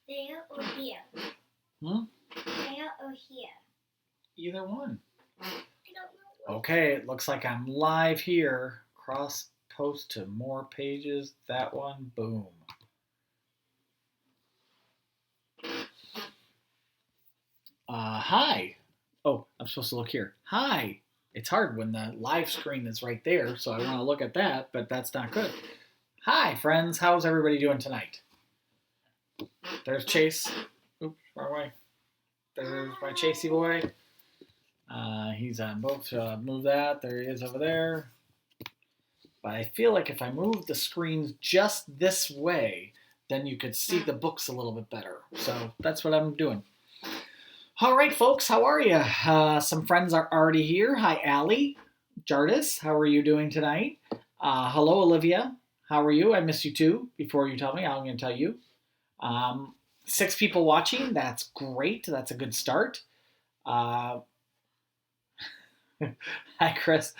There or here? Hmm? There or here? Either one. I don't know. Okay, it looks like I'm live here. Cross post to more pages. That one. Boom. Hi. Oh, I'm supposed to look here. Hi. It's hard when the live screen is right there, so I want to look at that, but that's not good. Hi, friends. How's everybody doing tonight? There's Chase. Oops, wrong way. There's my Chasey boy. He's on both. Move that. There he is over there. But I feel like if I move the screens just this way, then you could see the books a little bit better. So that's what I'm doing. All right, folks, how are you? Some friends are already here. Hi, Allie. Jardis, how are you doing tonight? Hello, Olivia. How are you? I miss you too. Before you tell me, I'm going to tell you. 6 people watching. That's great. That's a good start. Hi, Chris.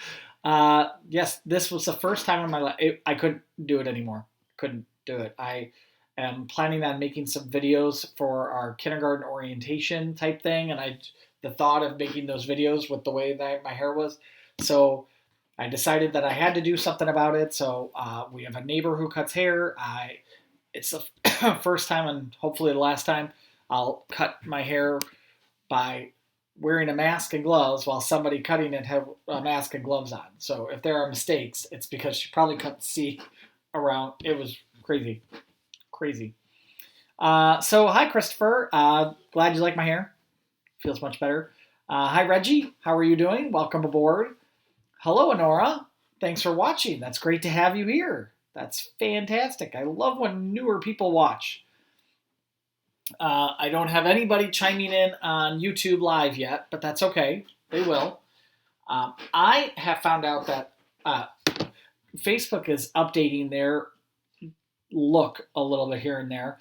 Yes, this was the first time in my life I couldn't do it anymore. Couldn't do it. I am planning on making some videos for our kindergarten orientation type thing, and the thought of making those videos with the way that my hair was, so I decided that I had to do something about it. So we have a neighbor who cuts hair. It's the first time and hopefully the last time I'll cut my hair by wearing a mask and gloves while somebody cutting it have a mask and gloves on. So if there are mistakes, it's because she probably couldn't see around. It was crazy. Crazy. So hi, Christopher. Glad you like my hair. Feels much better. Hi, Reggie. How are you doing? Welcome aboard. Hello, Honora. Thanks for watching. That's great to have you here. That's fantastic. I love when newer people watch. I don't have anybody chiming in on YouTube Live yet, but that's okay. They will. I have found out that Facebook is updating their look a little bit here and there.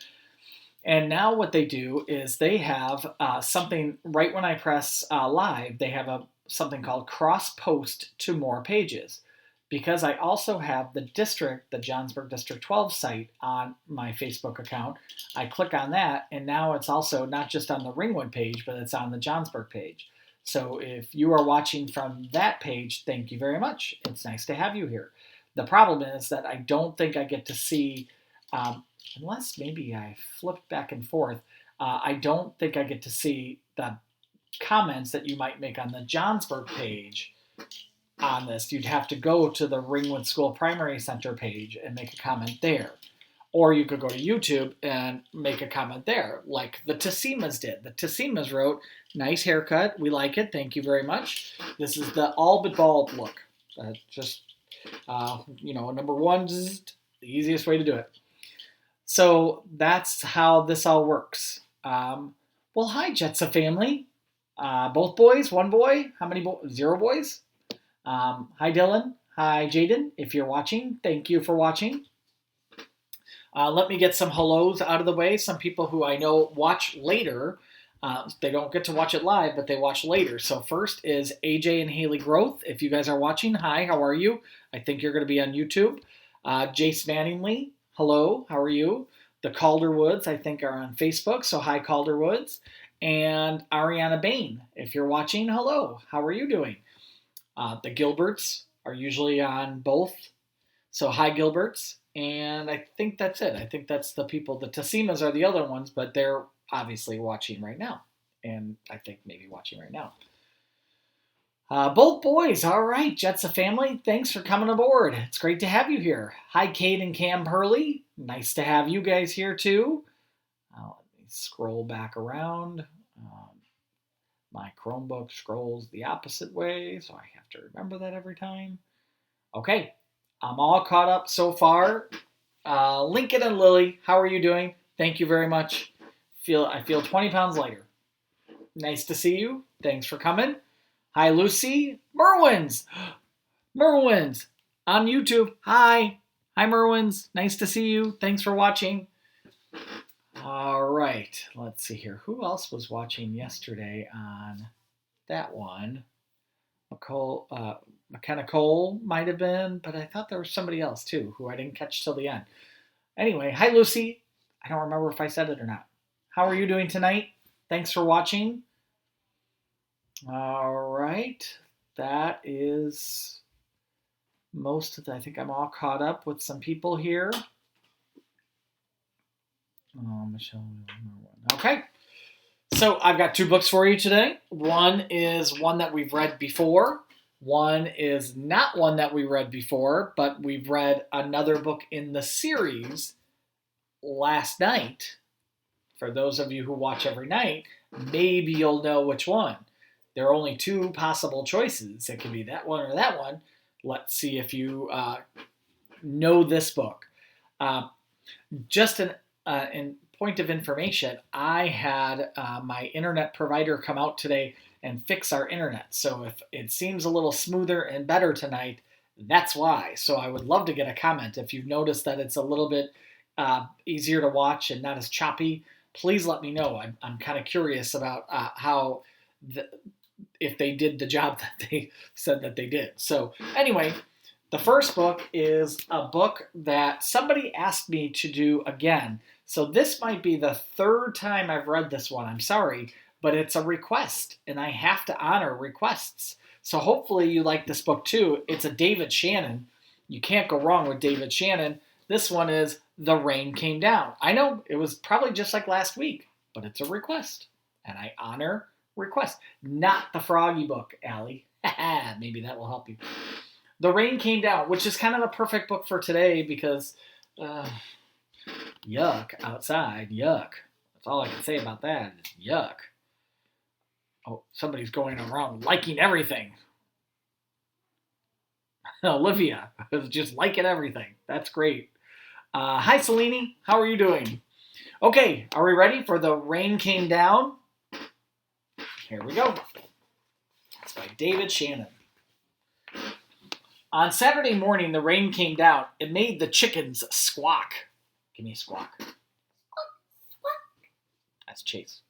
And now what they do is they have something right when I press live, they have something called cross post to more pages. Because I also have the Johnsburg District 12 site on my Facebook account, I click on that, and now it's also not just on the Ringwood page, but it's on the Johnsburg page. So if you are watching from that page, thank you very much. It's nice to have you here. The problem is that I don't think I get to see, unless maybe I flip back and forth, I don't think I get to see the comments that you might make on the Johnsburg page on this. You'd have to go to the Ringwood School Primary Center page and make a comment there. Or you could go to YouTube and make a comment there, like the Tassimas did. The Tassimas wrote, nice haircut. We like it. Thank you very much. This is the all but bald look. Number one, just the easiest way to do it. So that's how this all works. Well, hi, Jetsa family. Both boys, one boy. How many boys? 0 boys? Hi, Dylan. Hi, Jaden. If you're watching, thank you for watching. Let me get some hellos out of the way. Some people who I know watch later. They don't get to watch it live, but they watch later. So first is AJ and Haley Growth. If you guys are watching, hi, how are you? I think you're going to be on YouTube. Jace Manningly, hello, how are you? The Calderwoods, I think, are on Facebook. So hi, Calderwoods. And Ariana Bain, if you're watching, hello, how are you doing? The Gilberts are usually on both. So hi, Gilberts. And I think that's it. I think that's the people. The Tassimas are the other ones, but they're obviously watching right now. And I think maybe watching right now. Both boys. All right, Jetsa family. Thanks for coming aboard. It's great to have you here. Hi, Kate and Cam Hurley. Nice to have you guys here too. Let me scroll back around. My Chromebook scrolls the opposite way, so I have to remember that every time. Okay, I'm all caught up so far. Lincoln and Lily, how are you doing? Thank you very much. I feel 20 pounds lighter. Nice to see you. Thanks for coming. Hi, Lucy. Merwins. Merwins on YouTube. Hi. Hi, Merwins. Nice to see you. Thanks for watching. All right. Let's see here. Who else was watching yesterday on that one? McKenna Cole might have been, but I thought there was somebody else too who I didn't catch till the end. Anyway, hi, Lucy. I don't remember if I said it or not. How are you doing tonight? Thanks for watching. All right. That is most of the, I think I'm all caught up with some people here. Oh, Michelle. Okay. So I've got 2 books for you today. One is one that we've read before. One is not one that we read before, but we've read another book in the series last night. For those of you who watch every night, maybe you'll know which one. There are only 2 possible choices. It could be that one or that one. Let's see if you know this book. Just in point of information, I had my internet provider come out today and fix our internet. So if it seems a little smoother and better tonight, that's why. So I would love to get a comment. If you've noticed that it's a little bit easier to watch and not as choppy, please let me know. I'm kind of curious about how if they did the job that they said that they did. So anyway, the first book is a book that somebody asked me to do again. So this might be the 3rd time I've read this one. I'm sorry, but it's a request, and I have to honor requests. So hopefully you like this book too. It's a David Shannon. You can't go wrong with David Shannon. This one is The Rain Came Down. I know it was probably just like last week, but it's a request, and I honor requests. Not the Froggy book, Allie. Maybe that will help you. The Rain Came Down, which is kind of a perfect book for today because yuck outside, yuck. That's all I can say about that is yuck. Oh, somebody's going around liking everything. Olivia is just liking everything. That's great. Hi, Selene. How are you doing? Okay, are we ready for The Rain Came Down? Here we go. It's by David Shannon. On Saturday morning, the rain came down. It made the chickens squawk. Give me a squawk. That's Chase.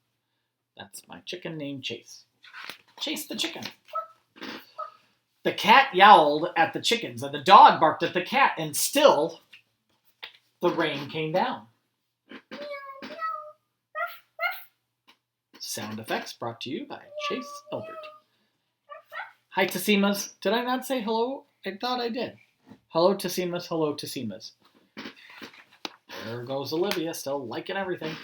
That's my chicken named Chase. Chase the chicken. The cat yowled at the chickens, and the dog barked at the cat, and still the rain came down. Sound effects brought to you by Chase Elbert. Hi, Tasimas. Did I not say hello? I thought I did. Hello, Tasimas. Hello, Tasimas. There goes Olivia, still liking everything.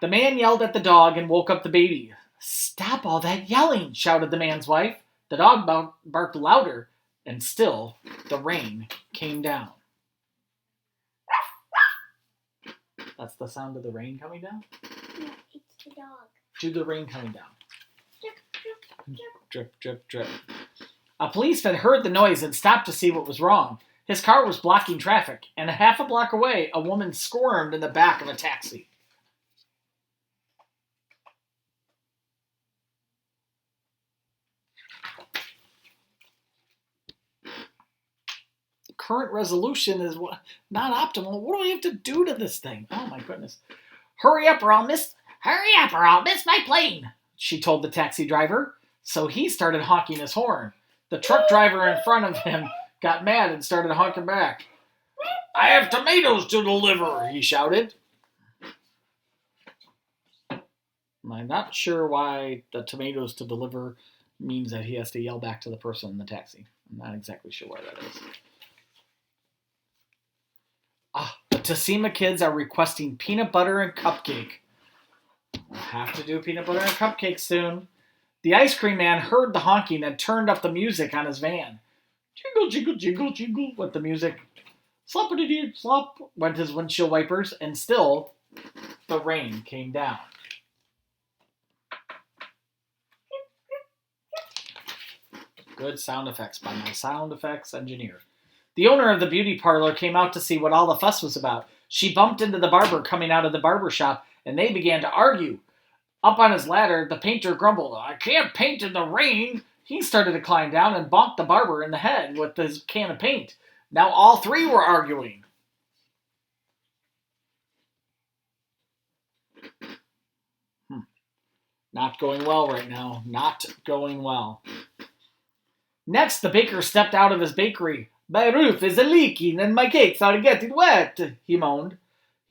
The man yelled at the dog and woke up the baby. Stop all that yelling, shouted the man's wife. The dog barked louder, and still the rain came down. That's the sound of the rain coming down? No, it's the dog. Do the rain coming down. Drip, drip, drip. Drip, drip, drip. A policeman heard the noise and stopped to see what was wrong. His car was blocking traffic, and a half a block away, a woman squirmed in the back of a taxi. The current resolution is not optimal. What do I have to do to this thing? Oh my goodness. Hurry up or I'll miss my plane, she told the taxi driver. So he started honking his horn. The truck driver in front of him got mad and started honking back. I have tomatoes to deliver, he shouted. I'm not sure why the tomatoes to deliver means that he has to yell back to the person in the taxi. I'm not exactly sure why that is. The Tassima kids are requesting peanut butter and cupcake. We'll have to do peanut butter and cupcake soon. The ice cream man heard the honking and turned up the music on his van. Jingle, jingle, jingle, jingle went the music. Sloppity-dee, slop went his windshield wipers, and still the rain came down. Good sound effects by my sound effects engineer. The owner of the beauty parlor came out to see what all the fuss was about. She bumped into the barber coming out of the barber shop, and they began to argue. Up on his ladder, the painter grumbled, I can't paint in the rain. He started to climb down and bonked the barber in the head with his can of paint. Now all 3 were arguing. Not going well right now. Not going well. Next, the baker stepped out of his bakery. My roof is leaking and my cakes are getting wet, he moaned.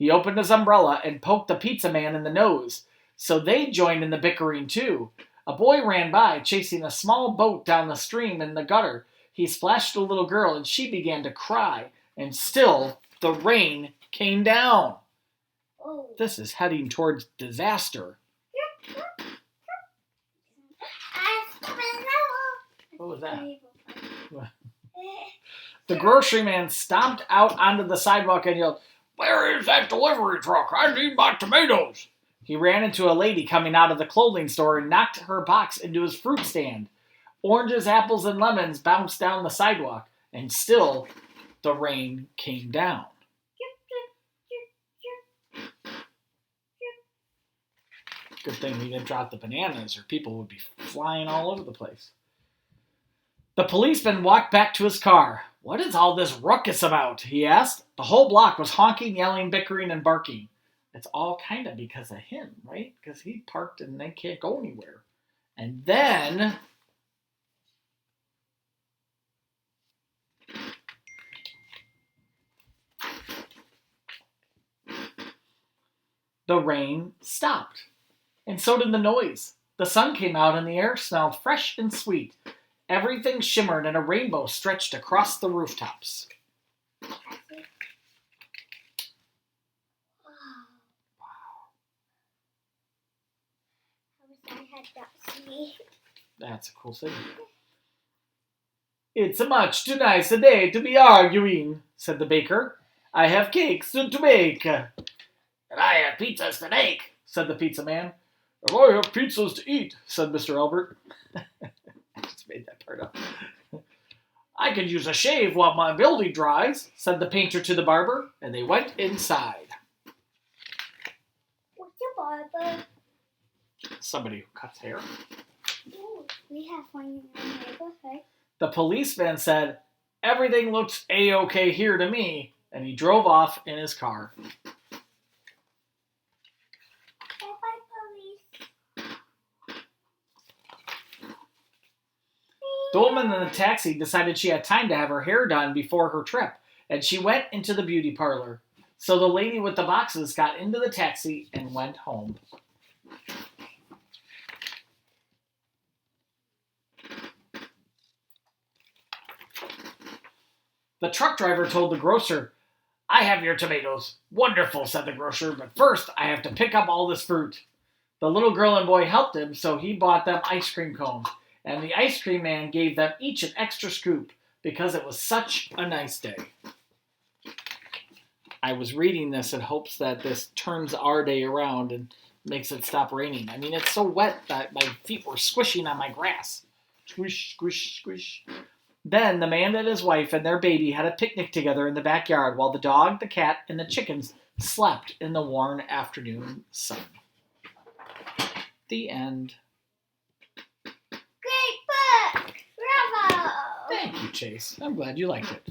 He opened his umbrella and poked the pizza man in the nose. So they joined in the bickering too. A boy ran by, chasing a small boat down the stream in the gutter. He splashed a little girl and she began to cry. And still, the rain came down. Oh. This is heading towards disaster. What was that? The grocery man stomped out onto the sidewalk and yelled, "Where is that delivery truck? I need my tomatoes." He ran into a lady coming out of the clothing store and knocked her box into his fruit stand. Oranges, apples, and lemons bounced down the sidewalk, and still the rain came down. Good thing we didn't drop the bananas, or people would be flying all over the place. The policeman walked back to his car. "What is all this ruckus about?" he asked. The whole block was honking, yelling, bickering, and barking. It's all kind of because of him, right? Because he parked and they can't go anywhere. And then the rain stopped. And so did the noise. The sun came out and the air smelled fresh and sweet. Everything shimmered and a rainbow stretched across the rooftops. That's a cool thing. "It's much too nice a day to be arguing," said the baker. "I have cakes to bake." "And I have pizzas to make," said the pizza man. "And I have pizzas to eat," said Mr. Albert. I just made that part up. "I could use a shave while my building dries," said the painter to the barber, and they went inside. What's a barber? Somebody who cuts hair. Ooh, we have one in our neighborhood. The policeman said, "Everything looks A-OK here to me," and he drove off in his car. Bye-bye, police. The woman in the taxi decided she had time to have her hair done before her trip, and she went into the beauty parlor. So the lady with the boxes got into the taxi and went home. The truck driver told the grocer, "I have your tomatoes." "Wonderful," said the grocer, "but first I have to pick up all this fruit." The little girl and boy helped him, so he bought them ice cream cones, and the ice cream man gave them each an extra scoop because it was such a nice day. I was reading this in hopes that this turns our day around and makes it stop raining. I mean, it's so wet that my feet were squishing on my grass. Squish, squish, squish. Then the man and his wife and their baby had a picnic together in the backyard while the dog, the cat, and the chickens slept in the warm afternoon sun. The end. Great book! Bravo! Thank you, Chase. I'm glad you liked it.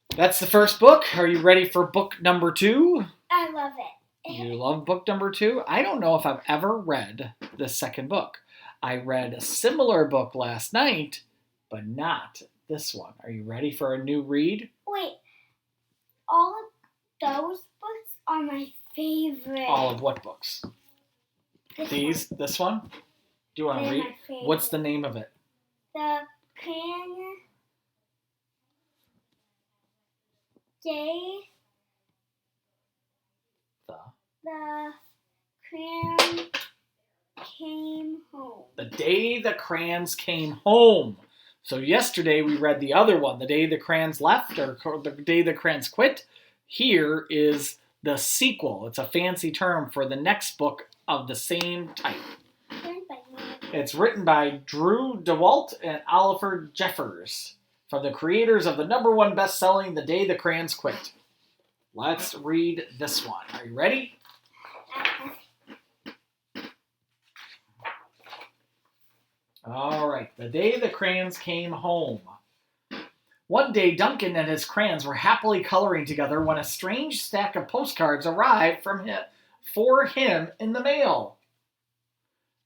That's the first book. Are you ready for book number 2? I love it. You love book number 2? I don't know if I've ever read the second book. I read a similar book last night, but not this one. Are you ready for a new read? Wait, all of those books are my favorite. All of what books? This one? Do you want to They're read? my favorite. What's the name of it? The Cran Day. The Cran Came Home. The Day the Crayons Came Home. So yesterday we read the other one, The Day the Crayons Left, or The Day the Crayons Quit. Here is the sequel. It's a fancy term for the next book of the same type. It's written by Drew DeWalt and Oliver Jeffers, from the creators of the #1 best-selling The Day the Crayons Quit. Let's read this one. Are you ready? All right. The Day the Crayons Came Home. One day, Duncan and his crayons were happily coloring together when a strange stack of postcards arrived for him in the mail.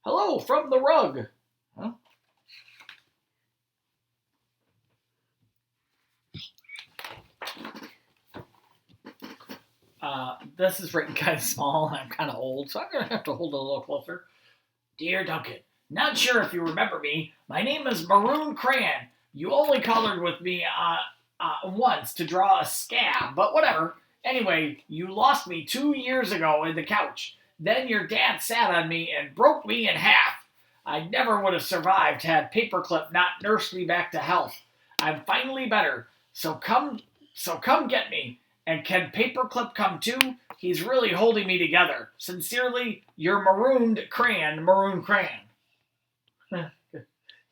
"Hello from the rug." Huh? this is written kind of small, and I'm kind of old, so I'm going to have to hold it a little closer. Dear Duncan, not sure if you remember me. My name is Maroon Crayon. You only colored with me once to draw a scab, but whatever. Anyway, you lost me 2 years ago in the couch. Then your dad sat on me and broke me in half. I never would have survived had Paperclip not nursed me back to health. I'm finally better, so come get me. And can Paperclip come too? He's really holding me together. Sincerely, your marooned crayon, Maroon Crayon.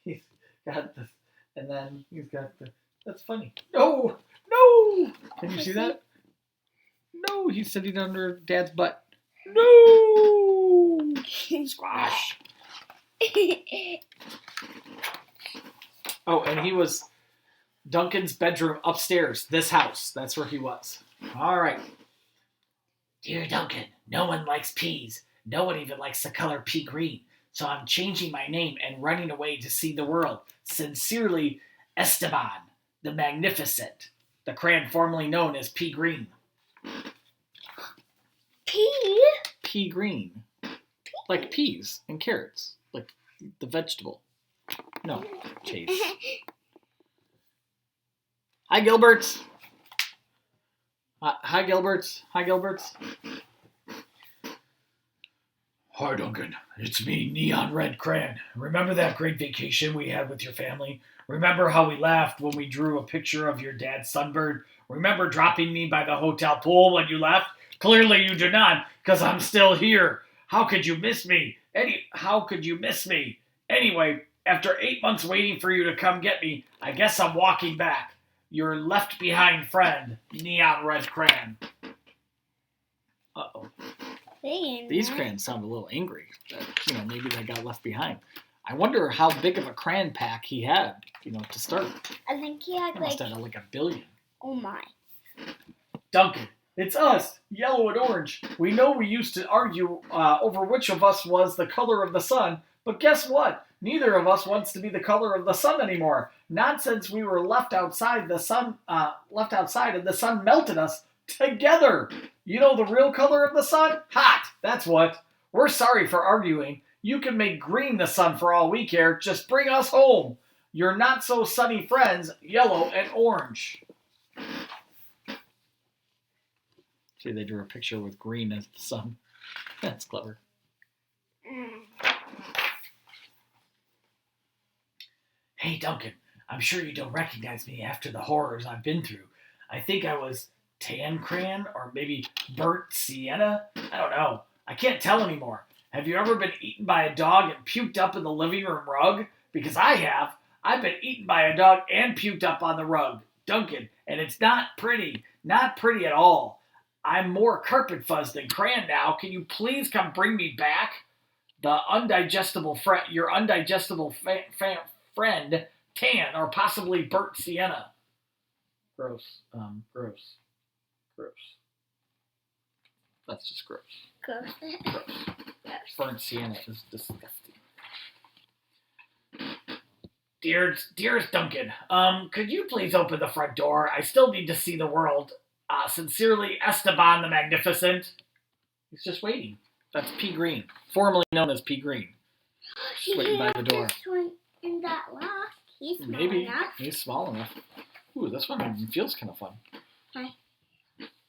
He's got this, and then he's got the. That's funny. No! Can you see that? No, he's sitting under Dad's butt. No! Squash. Oh, and he was Duncan's bedroom upstairs. This house. That's where he was. All right. Dear Duncan, no one likes peas. No one even likes the color pea green. So I'm changing my name and running away to see the world. Sincerely, Esteban, the Magnificent. The crayon formerly known as Pea Green. Pea? Pea green. Like peas and carrots. Like the vegetable. No, Chase. Hi, Gilberts. Hi, Gilberts. Hi, Duncan. It's me, Neon Red Crayon. Remember that great vacation we had with your family? Remember how we laughed when we drew a picture of your dad's sunbird? Remember dropping me by the hotel pool when you left? Clearly you do not, because I'm still here. How could you miss me? Anyway, after 8 months waiting for you to come get me, I guess I'm walking back. Your left behind friend, Neon Red Crayon. Uh-oh. These crayons sound a little angry. Maybe they got left behind. I wonder how big of a crayon pack he had, to start. I think he had must have like 1 billion. Oh my. Duncan, it's us, yellow and orange. We know we used to argue over which of us was the color of the sun, but guess what? Neither of us wants to be the color of the sun anymore. Not since we were left outside and the sun melted us together. You know the real color of the sun? Hot, that's what. We're sorry for arguing. You can make green the sun for all we care. Just bring us home. Your not so sunny friends, yellow and orange. See, they drew a picture with green as the sun. That's clever. Hey, Duncan, I'm sure you don't recognize me after the horrors I've been through. I think I was tan crayon or maybe burnt sienna. I don't know. I can't tell anymore. Have you ever been eaten by a dog and puked up in the living room rug? Because I have. I've been eaten by a dog and puked up on the rug, Duncan, and it's not pretty. Not pretty at all. I'm more carpet fuzz than crayon now. Can you please come bring me back? Your undigestible friend, tan, or possibly burnt sienna. Gross. That's just gross. Gross. Burnt sienna is disgusting. Dearest Duncan, could you please open the front door? I still need to see the world. Sincerely, Esteban the Magnificent. He's just waiting. That's Pea Green, formerly known as Pea Green. Just waiting by the door. This one in that lock. He's small Maybe. enough. He's small enough. Ooh, this one even feels kind of fun. Hi.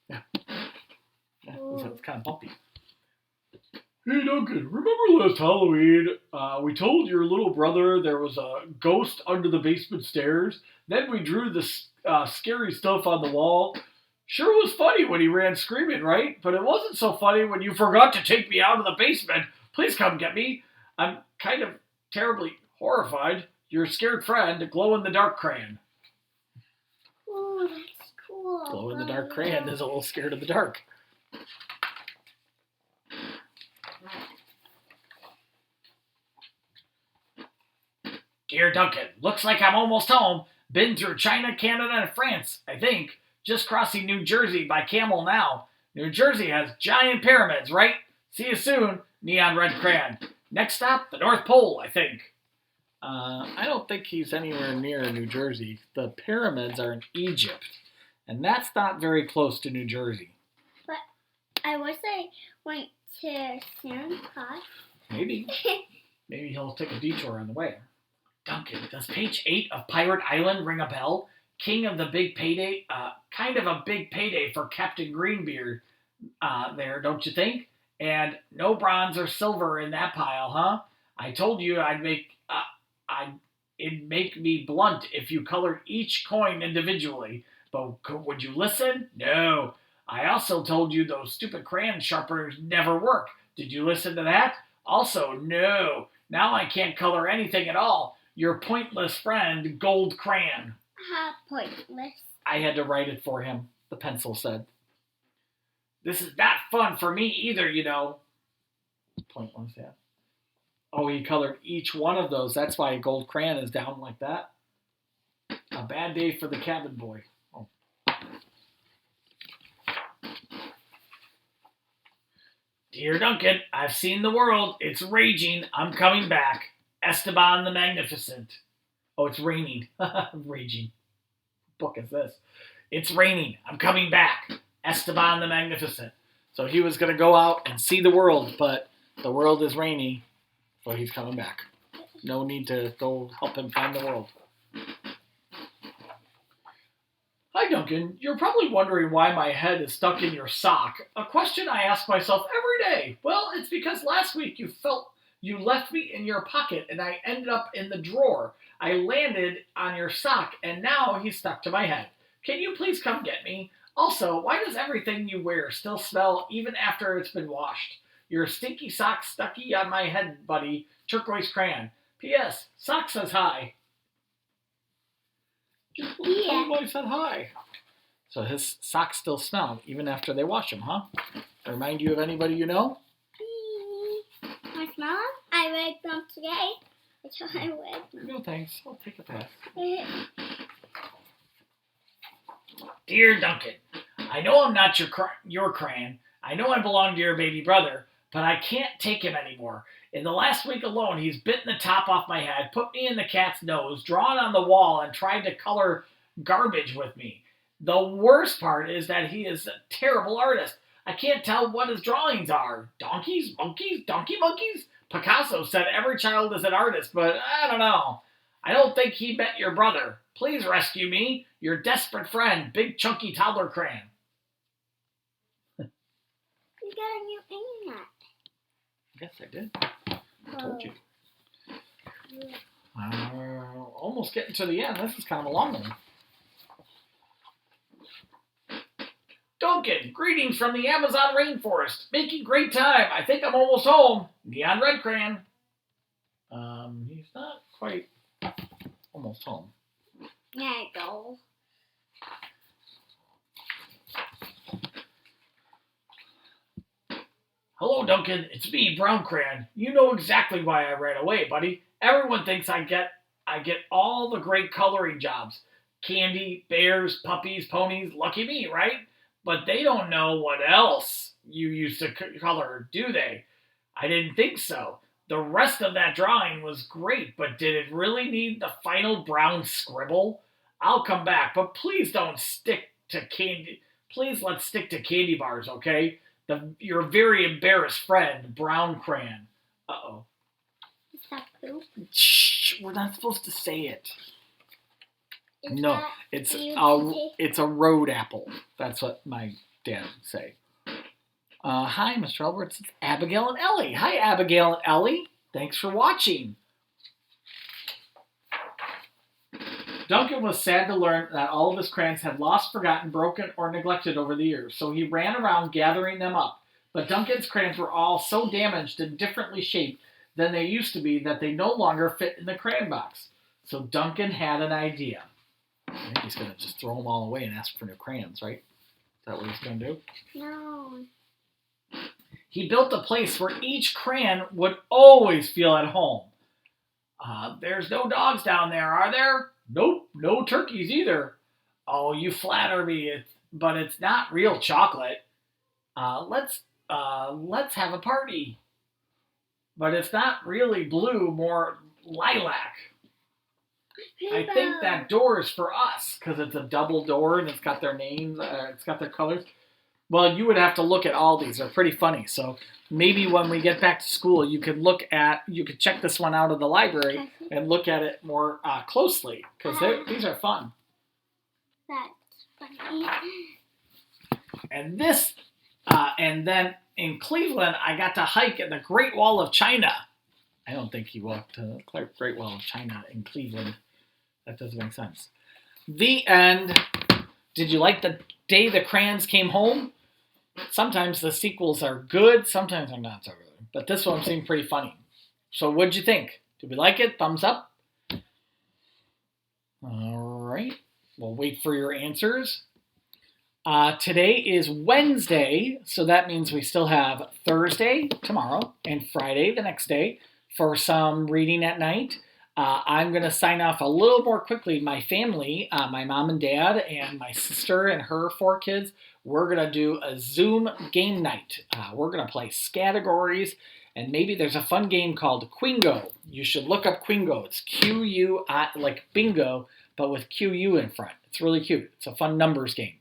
Yeah, it's kind of bumpy. Hey Duncan, remember last Halloween? We told your little brother there was a ghost under the basement stairs. Then we drew this scary stuff on the wall. Sure was funny when he ran screaming, right? But it wasn't so funny when you forgot to take me out of the basement. Please come get me. I'm kind of terribly horrified. Your scared friend, Glow-in-the-Dark Crayon. Ooh, that's cool. Glow-in-the-Dark Crayon is a little scared of the dark. Dear Duncan, looks like I'm almost home. Been through China, Canada, and France, I think. Just crossing New Jersey by camel now. New Jersey has giant pyramids, right? See you soon, Neon Red Crayon. Next stop, the North Pole, I think. I don't think he's anywhere near New Jersey. The pyramids are in Egypt, and that's not very close to New Jersey. But I wish I went to Santa Claus. Maybe. Maybe he'll take a detour on the way. Duncan, does page 8 of Pirate Island ring a bell? King of the big payday, kind of a big payday for Captain Greenbeard there, don't you think? And no bronze or silver in that pile, huh? I told you it'd make me blunt if you colored each coin individually. But would you listen? No. I also told you those stupid crayon sharpeners never work. Did you listen to that? Also, no. Now I can't color anything at all. Your pointless friend, Gold Crayon. How pointless. I had to write it for him, the pencil said. This is not fun for me either, you know. Pointless, yeah. Oh, he colored each one of those. That's why Gold Crayon is down like that. A bad day for the cabin boy. Oh. Dear Duncan, I've seen the world. It's raging. I'm coming back. Esteban the Magnificent. Oh, it's raining. Raging. What book is this? It's raining. I'm coming back. Esteban the Magnificent. So he was going to go out and see the world, but the world is rainy, so he's coming back. No need to go help him find the world. Hi, Duncan. You're probably wondering why my head is stuck in your sock. A question I ask myself every day. Well, it's because last week you left me in your pocket and I ended up in the drawer. I landed on your sock and now he's stuck to my head. Can you please come get me? Also, why does everything you wear still smell even after it's been washed? Your stinky sock stucky on my head, buddy. Turquoise Crayon. P.S. Sock says hi. Yeah. Everybody said hi. So his socks still smell even after they wash them, huh? Remind you of anybody you know? My mom, I read them today. That's how I read them. No thanks. I'll take a pass. Dear Duncan, I know I'm not your crayon. I know I belong to your baby brother, but I can't take him anymore. In the last week alone, he's bitten the top off my head, put me in the cat's nose, drawn on the wall, and tried to color garbage with me. The worst part is that he is a terrible artist. I can't tell what his drawings are. Donkeys? Monkeys? Donkey monkeys? Picasso said every child is an artist, but I don't know. I don't think he met your brother. Please rescue me. Your desperate friend, Big Chunky Toddler Crayon. You got a new internet. Yes, I did. I told you. Almost getting to the end. This is kind of a long one. Duncan, greetings from the Amazon rainforest. Making great time. I think I'm almost home. Neon Red Crayon. He's not quite almost home. There you go. Hello, Duncan. It's me, Brown Crayon. You know exactly why I ran away, buddy. Everyone thinks I get all the great coloring jobs. Candy, bears, puppies, ponies. Lucky me, right? But they don't know what else you used to color, do they? I didn't think so. The rest of that drawing was great, but did it really need the final brown scribble? I'll come back, but please don't stick to candy. Please let's stick to candy bars, okay? Your very embarrassed friend, Brown Crayon. Uh-oh. Is that poop? Shh, we're not supposed to say it. Is No, that it's a road apple. That's what my dad would say. Hi, Mr. Alberts. It's Abigail and Ellie. Hi, Abigail and Ellie. Thanks for watching. Duncan was sad to learn that all of his crayons had lost, forgotten, broken, or neglected over the years, so he ran around gathering them up. But Duncan's crayons were all so damaged and differently shaped than they used to be that they no longer fit in the crayon box. So Duncan had an idea. I think he's going to just throw them all away and ask for new crayons, right? Is that what he's going to do? No. He built a place where each crayon would always feel at home. There's no dogs down there, are there? Nope, no turkeys either. Oh, you flatter me, but it's not real chocolate. Let's have a party. But it's not really blue, more lilac. I think that door is for us because it's a double door and it's got their names, it's got their colors. Well, you would have to look at all these. They're pretty funny. So maybe when we get back to school, you could check this one out of the library and look at it more closely because these are fun. That's funny. And this, and then in Cleveland, I got to hike at the Great Wall of China. I don't think he walked to the Great Wall of China in Cleveland. That doesn't make sense. The end. Did you like the day the crayons came home? Sometimes the sequels are good, sometimes they're not so good. But this one seemed pretty funny. So what'd you think? Did we like it? Thumbs up? All right. We'll wait for your answers. Today is Wednesday, so that means we still have Thursday, tomorrow, and Friday, the next day, for some reading at night. I'm going to sign off a little more quickly. My family, my mom and dad, and my sister and her 4 kids, we're going to do a Zoom game night. We're going to play Scattergories, and maybe there's a fun game called Quingo. You should look up Quingo. It's Q-U-I, like bingo, but with Q-U in front. It's really cute. It's a fun numbers game.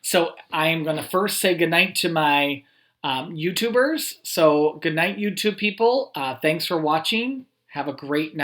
So I'm going to first say goodnight to my YouTubers. So good night, YouTube people. Thanks for watching. Have a great night.